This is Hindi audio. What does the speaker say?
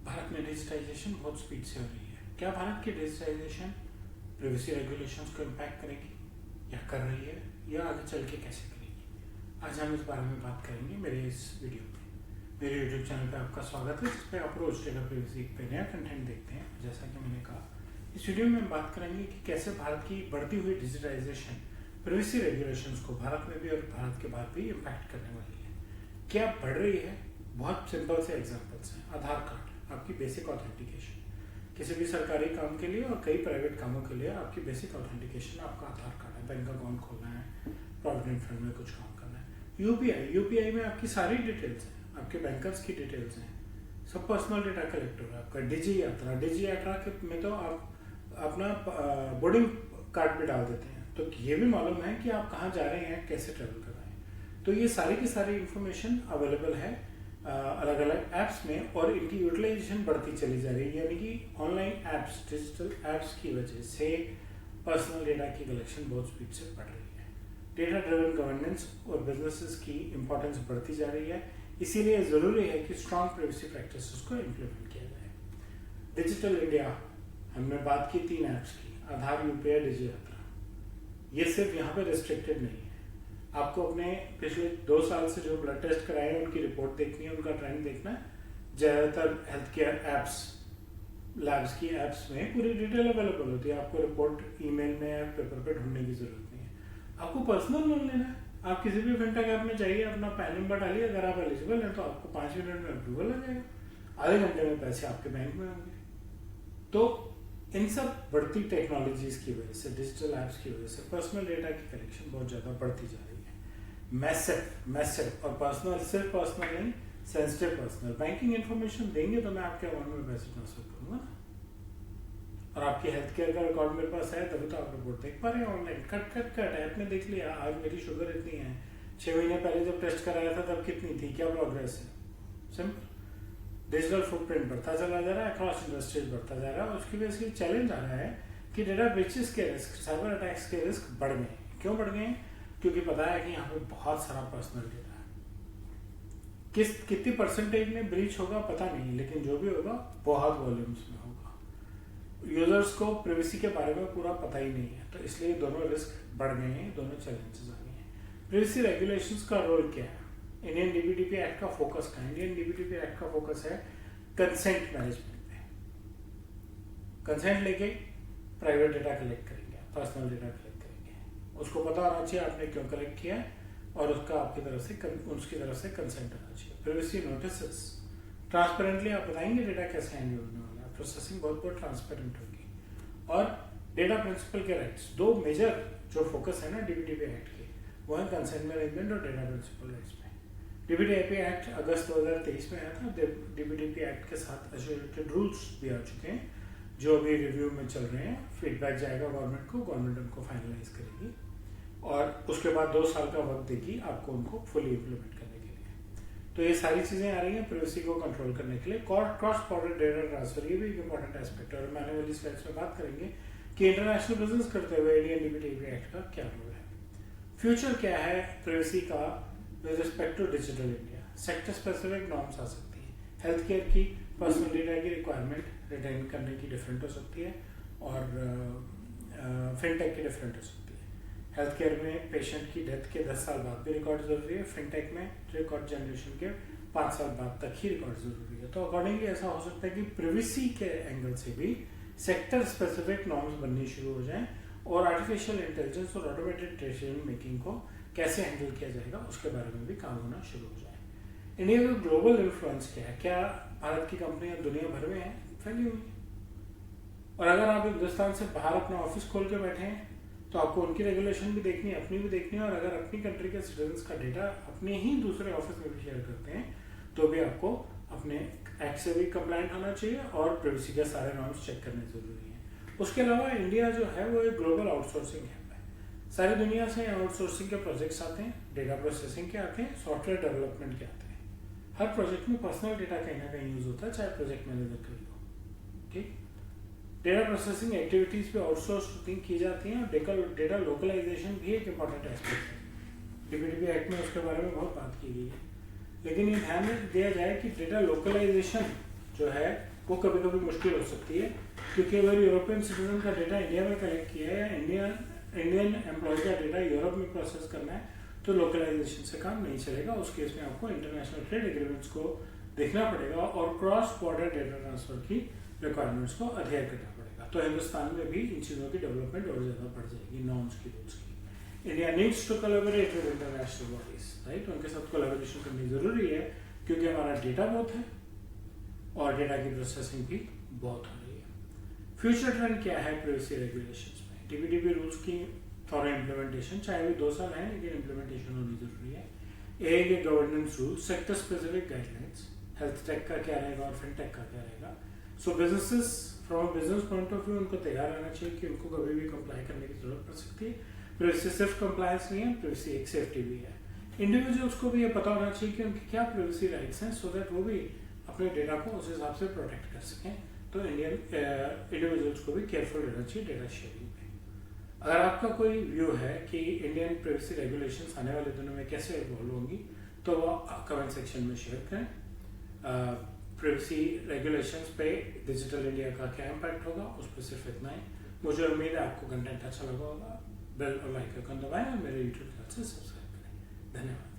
भारत में डिजिटाइजेशन बहुत स्पीड से हो रही है। क्या भारत की डिजिटाइजेशन प्राइवेसी रेगुलेशंस को इम्पैक्ट करेगी या कर रही है, या आगे चल के कैसे करेगी? आज हम इस बारे में बात करेंगे मेरे इस वीडियो में। मेरे यूट्यूब चैनल पे आपका स्वागत है, जिस पे आप रोज डेटा प्राइवेसी पे नया कंटेंट देखते हैं। जैसा कि मैंने कहा, इस वीडियो में हम बात करेंगे कि कैसे भारत की बढ़ती हुई डिजिटाइजेशन प्राइवेसी रेगुलेशंस को भारत में भी और भारत के बाहर भी इम्पैक्ट करने वाली है। क्या बढ़ रही है? बहुत सिंपल से एग्जांपल्स हैं। आधार कार्ड, आपकी बेसिक ऑथेंटिकेशन, किसी भी सरकारी काम के लिए और कई प्राइवेट कामों के लिए आपकी बेसिक ऑथेंटिकेशन आपका आधार कार्ड है। बैंक अकाउंट खोलना है, प्रोविडेंट फंड में कुछ काम करना है। यूपीआई में आपकी सारी डिटेल्स हैं, आपके बैंकर्स की डिटेल्स हैं, सब पर्सनल डेटा कलेक्ट हो रहा है। आपका डिजी यात्रा में तो आप अपना बोर्डिंग कार्ड भी डाल देते हैं, तो ये भी मालूम है कि आप कहाँ जा रहे हैं, कैसे ट्रेवल कर रहे हैं। तो ये सारी की सारी इंफॉर्मेशन अवेलेबल है अलग अलग ऐप्स में, और इनकी यूटिलाइजेशन बढ़ती चली जा रही है। यानी कि ऑनलाइन ऐप्स, डिजिटल ऐप्स की वजह से पर्सनल डेटा की कलेक्शन बहुत स्पीड से बढ़ रही है। डेटा ड्रिवन गवर्नेंस और बिजनेसेस की इंपॉर्टेंस बढ़ती जा रही है। इसीलिए ज़रूरी है कि स्ट्रॉन्ग प्राइवेसी प्रैक्टिसेस को इम्प्लीमेंट किया जाए। डिजिटल इंडिया, हमने बात की 3 ऐप्स की, आधार, यूपीआई, डिजी यात्रा। ये सिर्फ यहाँ पे रिस्ट्रिक्टेड नहीं है। आपको अपने पिछले 2 साल से जो ब्लड टेस्ट कराए हैं उनकी रिपोर्ट देखनी है, उनका ट्रेंड देखना है। ज़्यादातर हेल्थ केयर ऐप्स, लैब्स की ऐप्स में पूरी डिटेल अवेलेबल होती है। आपको रिपोर्ट ईमेल में या पेपर पे ढूंढने की जरूरत नहीं है। आपको पर्सनल लोन लेना है, आप किसी भी फिनटेक ऐप में जाइए, अपना पैन नंबर डालिए, अगर आप एलिजिबल हैं तो आपको 5 मिनट में अप्रूवल आ जाएगा, आधे घंटे में पैसे आपके बैंक में होंगे। तो इन सब बढ़ती टेक्नोलॉजीज की वजह से, डिजिटल ऐप्स की वजह से पर्सनल डेटा की कलेक्शन बहुत ज़्यादा बढ़ती जा रही है। मैसिव और पर्सनल, सिर्फ पर्सनल नहीं, सेंसिटिव पर्सनल बैंकिंग इन्फॉर्मेशन देंगे तो मैं आपके अकाउंट में पैसे ट्रांसफर करूंगा ना। और आपकी हेल्थ केयर का रिकॉर्ड मेरे पास है, तभी तो आप रिपोर्ट देख पा रहे हैं ऑनलाइन। कट ऐप में देख लिया, आज मेरी शुगर इतनी है, 6 महीने पहले जब टेस्ट कराया था तब कितनी थी, क्या प्रोग्रेस है। सिंपल। डिजिटल फुटप्रिंट बढ़ता चला जा रहा है, अक्रॉस इंडस्ट्रीज बढ़ता जा रहा है। उसकी वजह से चैलेंज आ रहा है कि डेटा ब्रीचेस के रिस्क, साइबर अटैक्स के रिस्क बढ़ गए हैं। क्यों बढ़ गए हैं? क्योंकि पता है कि यहाँ पे बहुत सारा पर्सनल डेटा है। कितनी परसेंटेज में ब्रीच होगा पता नहीं, लेकिन जो भी होगा बहुत वॉल्यूम्स में होगा। यूजर्स को प्राइवेसी के बारे में पूरा पता ही नहीं है, तो इसलिए दोनों रिस्क बढ़ गए हैं, दोनों चैलेंजेस आ गए हैं। प्राइवेसी रेगुलेशंस का रोल क्या है? इंडियन डीपीडीपी एक्ट का फोकस क्या है? इंडियन डीपीडीपी एक्ट का फोकस है कंसेंट मैनेजमेंट पे। कंसेंट लेके प्राइवेट डेटा कलेक्ट करेंगे, पर्सनल डेटा कलेक्ट करेंगे। उसको पता होना चाहिए आपने क्यों कलेक्ट किया है, और उसका आपकी तरफ से उसकी तरफ से कंसेंट होना चाहिए। प्राइवेसी नोटिसेस ट्रांसपेरेंटली आप बताएंगे डेटा कैसे हैंडल होने वाला है, प्रोसेसिंग बहुत ट्रांसपेरेंट होगी। और डेटा प्रिंसिपल के राइट्स, 2 मेजर जो फोकस है ना डीपीडीपी एक्ट के, वो है कंसेंट मैनेजमेंट और डेटा प्रिंसिपल राइट्स में। डीपीडीपी एक्ट अगस्त 2023 में आया था। डीपीडीपी एक्ट के साथ एसोसिएटेड रूल्स भी आ चुके हैं, जो अभी रिव्यू में चल रहे हैं। फीडबैक जाएगा गवर्नमेंट को, गवर्नमेंट उनको फाइनलाइज करेगी और उसके बाद 2 साल का वक्त देगी आपको उनको फुली इम्प्लीमेंट करने के लिए। तो ये सारी चीजें आ रही हैं प्राइवेसी को कंट्रोल करने के लिए। क्रॉस बॉर्डर डेटा ट्रांसफर, ये भी एक इंपॉर्टेंट एस्पेक्ट है, और मैंने वाली स्लाइड्स में बात करेंगे कि इंटरनेशनल बिजनेस करते हुए इंडियन डीपीडीपी एक्ट का क्या रोल है। फ्यूचर क्या है प्राइवेसी का with respect to digital India? Sector specific norms आ सकती हैं। हेल्थ केयर की पर्सनल डेटा की रिक्वायरमेंट रिटेन करने की डिफरेंट हो सकती है, और फिनटेक की डिफरेंट हो सकती है। हेल्थ केयर में पेशेंट की डेथ के 10 साल बाद भी रिकॉर्ड जरूरी है, फिनटेक में रिकॉर्ड जनरेशन के 5 साल बाद तक ही रिकॉर्ड जरूरी है। तो अकॉर्डिंगली ऐसा हो सकता है कि प्राइवेसी के एंगल से भी सेक्टर स्पेसिफिक नॉर्म्स बननी शुरू हो जाएं, और आर्टिफिशियल इंटेलिजेंस और ऑटोमेटेड डिसीजन मेकिंग को कैसे हैंडल किया जाएगा उसके बारे में भी काम होना शुरू हो जाए। इंडिया का ग्लोबल इन्फ्लुएंस क्या है? क्या भारत की कंपनियां दुनिया भर में हैं? फैली हुई है। और अगर आप हिंदुस्तान से बाहर अपना ऑफिस खोल के बैठे हैं तो आपको उनकी रेगुलेशन भी देखनी है, अपनी भी देखनी है। और अगर अपनी कंट्री के सिटीजन्स का डेटा अपने ही दूसरे ऑफिस में भी शेयर करते हैं तो भी आपको अपने एक्ट से भी कंप्लाइंट होना चाहिए, और प्राइवेसी के सारे नॉर्म्स चेक करने जरूरी है। उसके अलावा इंडिया जो है वो एक ग्लोबल आउटसोर्सिंग है। सारी दुनिया से आउटसोर्सिंग के प्रोजेक्ट्स आते हैं, डेटा प्रोसेसिंग के आते हैं, सॉफ्टवेयर डेवलपमेंट के आते हैं। हर प्रोजेक्ट में पर्सनल डेटा कहीं ना कहीं यूज होता है, चाहे प्रोजेक्ट मैनेजर का ही हो। ठीक, डेटा प्रोसेसिंग एक्टिविटीज पे आउटसोर्सिंग की जाती है, और डेटा लोकलाइजेशन भी एक इंपॉर्टेंट एस्पेक्ट है। डीपीडीपी एक्ट में उसके बारे में बहुत बात की गई है, लेकिन ये ध्यान में दिया जाए कि डेटा लोकलाइजेशन जो है वो कभी कभी मुश्किल हो सकती है, क्योंकि अगर यूरोपियन सिटीजन का डेटा इंडिया में कलेक्ट किया है या इंडियन एम्प्लॉय का डेटा यूरोप में प्रोसेस करना है तो लोकलाइजेशन से काम नहीं चलेगा। उस केस में आपको इंटरनेशनल ट्रेड एग्रीमेंट्स को देखना पड़ेगा और क्रॉस बॉर्डर डेटा ट्रांसफर की रिक्वायरमेंट्स को अध्ययन करना पड़ेगा। तो हिंदुस्तान में भी इन चीज़ों की डेवलपमेंट और ज़्यादा बढ़ जाएगी, नॉर्म्स की, रूल्स की। India needs to collaborate with international bodies, right. उनके साथ कोलैबोरेशन करनी जरूरी है, क्योंकि हमारा डेटा बहुत है और डेटा की प्रोसेसिंग भी बहुत हो रही है। फ्यूचर ट्रेंड क्या है प्राइवेसी रेगुलेशंस में? टीपीटीपी रूल्स की थॉरो इम्प्लीमेंटेशन, चाहे भी 2 साल है लेकिन इम्प्लीमेंटेशन होनी जरूरी है। एआई के governance rules, sector specific guidelines, health tech का क्या रहेगा और फिनटेक का क्या रहेगा। So businesses from business point of view उनको तैयार रहना चाहिए कि उनको कभी भी कंप्लाई करने की जरूरत पड़ सकती है। प्राइवेसी सिर्फ कंप्लायंस नहीं है, प्राइवेसी एक सेफ्टी भी है। इंडिविजुअल्स को भी ये पता होना चाहिए कि उनकी क्या प्राइवेसी राइट्स हैं, सो दैट वो भी अपने डेटा को उस हिसाब से प्रोटेक्ट कर सकें। तो इंडियन इंडिविजुअल्स को भी केयरफुल रहना चाहिए डेटा शेयरिंग में। अगर आपका कोई व्यू है कि इंडियन प्राइवेसी रेगुलेशंस आने वाले दिनों में कैसे इवॉल्व होंगी, तो वो कमेंट सेक्शन में शेयर करें। प्राइवेसी रेगुलेशंस पे डिजिटल इंडिया का क्या इम्पैक्ट होगा, उस पर सिर्फ इतना ही। मुझे उम्मीद है आपको कंटेंट अच्छा लगा होगा। बेल और लाइक आइकन दबाएं और मेरे यूट्यूब चैनल से सब्सक्राइब करें। धन्यवाद।